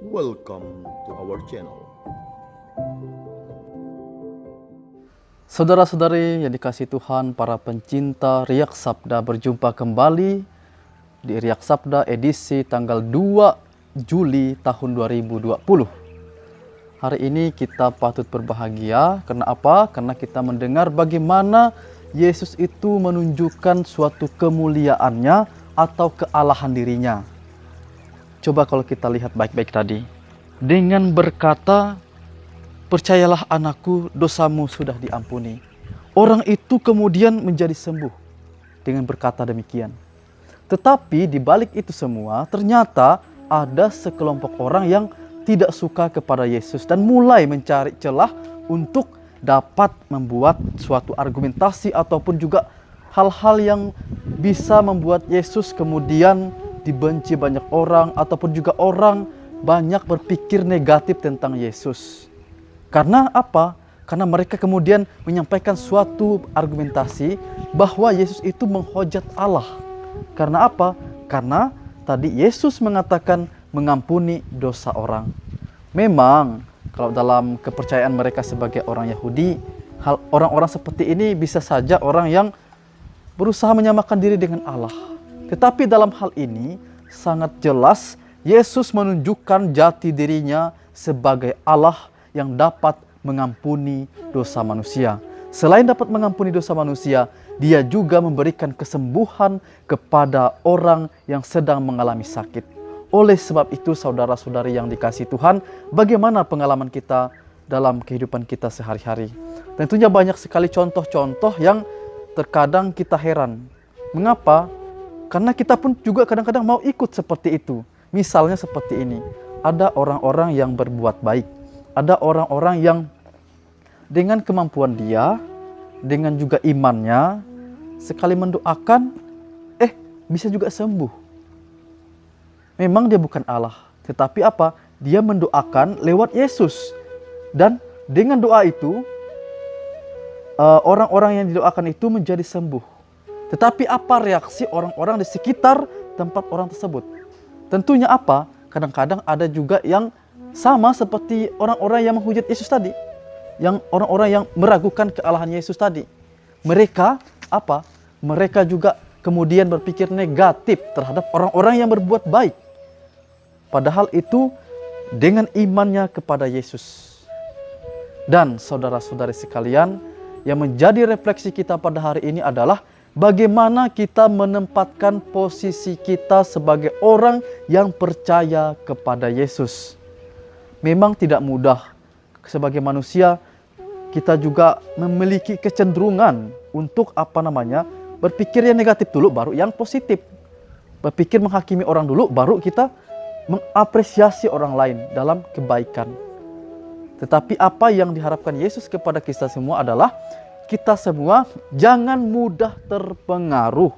Welcome to our channel. Saudara-saudari yang dikasihi Tuhan, para pencinta Riak Sabda, berjumpa kembali di Riak Sabda edisi tanggal 2 Juli tahun 2020. Hari ini kita patut berbahagia. Karena apa? Karena kita mendengar bagaimana Yesus itu menunjukkan suatu kemuliaannya atau kealahan dirinya. Coba kalau kita lihat baik-baik tadi. Dengan berkata, "Percayalah anakku, dosamu sudah diampuni." Orang itu kemudian menjadi sembuh dengan berkata demikian. Tetapi di balik itu semua, ternyata ada sekelompok orang yang tidak suka kepada Yesus dan mulai mencari celah untuk dapat membuat suatu argumentasi ataupun juga hal-hal yang bisa membuat Yesus kemudian dibenci banyak orang ataupun juga orang banyak berpikir negatif tentang Yesus. Karena apa? Karena mereka kemudian menyampaikan suatu argumentasi bahwa Yesus itu menghujat Allah. Karena apa? Karena tadi Yesus mengatakan mengampuni dosa orang. Memang kalau dalam kepercayaan mereka sebagai orang Yahudi, orang-orang seperti ini bisa saja orang yang berusaha menyamakan diri dengan Allah. Tetapi dalam hal ini sangat jelas Yesus menunjukkan jati dirinya sebagai Allah yang dapat mengampuni dosa manusia. Selain dapat mengampuni dosa manusia, Dia juga memberikan kesembuhan kepada orang yang sedang mengalami sakit. Oleh sebab itu, saudara-saudari yang dikasihi Tuhan, bagaimana pengalaman kita dalam kehidupan kita sehari-hari? Tentunya banyak sekali contoh-contoh yang terkadang kita heran. Mengapa? Karena kita pun juga kadang-kadang mau ikut seperti itu. Misalnya seperti ini, ada orang-orang yang berbuat baik. Ada orang-orang yang dengan kemampuan dia, dengan juga imannya, sekali mendoakan, bisa juga sembuh. Memang dia bukan Allah, tetapi apa? Dia mendoakan lewat Yesus. Dan dengan doa itu, orang-orang yang didoakan itu menjadi sembuh. Tetapi apa reaksi orang-orang di sekitar tempat orang tersebut? Tentunya apa? Kadang-kadang ada juga yang sama seperti orang-orang yang menghujat Yesus tadi. Yang orang-orang yang meragukan kealahan Yesus tadi. Mereka apa? Mereka juga kemudian berpikir negatif terhadap orang-orang yang berbuat baik. Padahal itu dengan imannya kepada Yesus. Dan saudara-saudari sekalian, yang menjadi refleksi kita pada hari ini adalah bagaimana kita menempatkan posisi kita sebagai orang yang percaya kepada Yesus. Memang tidak mudah. Sebagai manusia, kita juga memiliki kecenderungan untuk berpikir yang negatif dulu baru yang positif. Berpikir menghakimi orang dulu baru kita mengapresiasi orang lain dalam kebaikan. Tetapi apa yang diharapkan Yesus kepada kita semua adalah kita semua jangan mudah terpengaruh.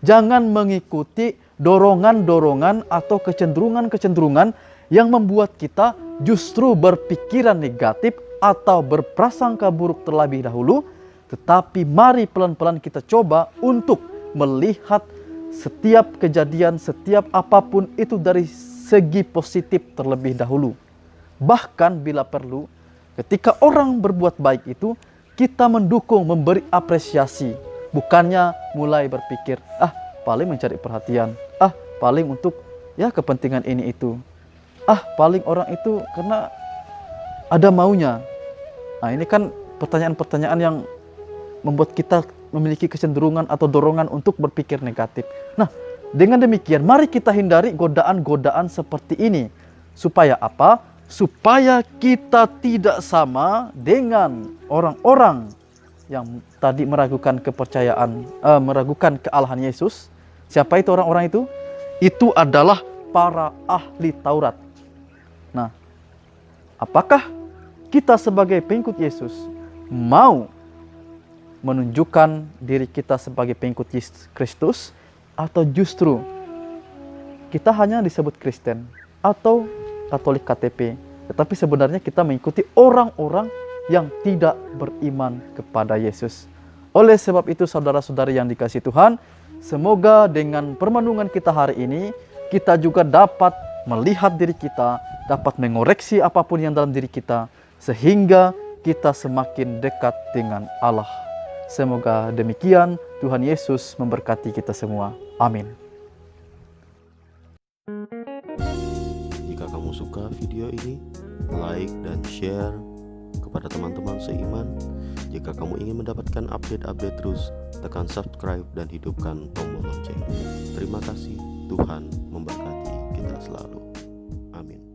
Jangan mengikuti dorongan-dorongan atau kecenderungan-kecenderungan yang membuat kita justru berpikiran negatif atau berprasangka buruk terlebih dahulu. Tetapi mari pelan-pelan kita coba untuk melihat setiap kejadian, setiap apapun itu dari segi positif terlebih dahulu. Bahkan bila perlu, ketika orang berbuat baik itu, kita mendukung, memberi apresiasi. Bukannya mulai berpikir, paling mencari perhatian. Paling untuk kepentingan ini itu. Paling orang itu karena ada maunya. Nah, ini kan pertanyaan-pertanyaan yang membuat kita memiliki kecenderungan atau dorongan untuk berpikir negatif. Nah, dengan demikian, mari kita hindari godaan-godaan seperti ini. Supaya apa? Supaya kita tidak sama dengan orang-orang yang tadi meragukan meragukan kealahan Yesus. Siapa itu orang-orang itu? Itu adalah para ahli Taurat. Nah, apakah kita sebagai pengikut Yesus mau menunjukkan diri kita sebagai pengikut Kristus? Atau justru kita hanya disebut Kristen atau Katolik KTP, tetapi sebenarnya kita mengikuti orang-orang yang tidak beriman kepada Yesus. Oleh sebab itu, saudara-saudari yang dikasihi Tuhan, semoga dengan permenungan kita hari ini, kita juga dapat melihat diri kita, dapat mengoreksi apapun yang dalam diri kita, sehingga kita semakin dekat dengan Allah. Semoga demikian. Tuhan Yesus memberkati kita semua. Amin. Jika kamu suka video ini, like dan share kepada teman-teman seiman. Jika kamu ingin mendapatkan update-update terus, tekan subscribe dan hidupkan tombol lonceng. Terima kasih, Tuhan memberkati kita selalu. Amin.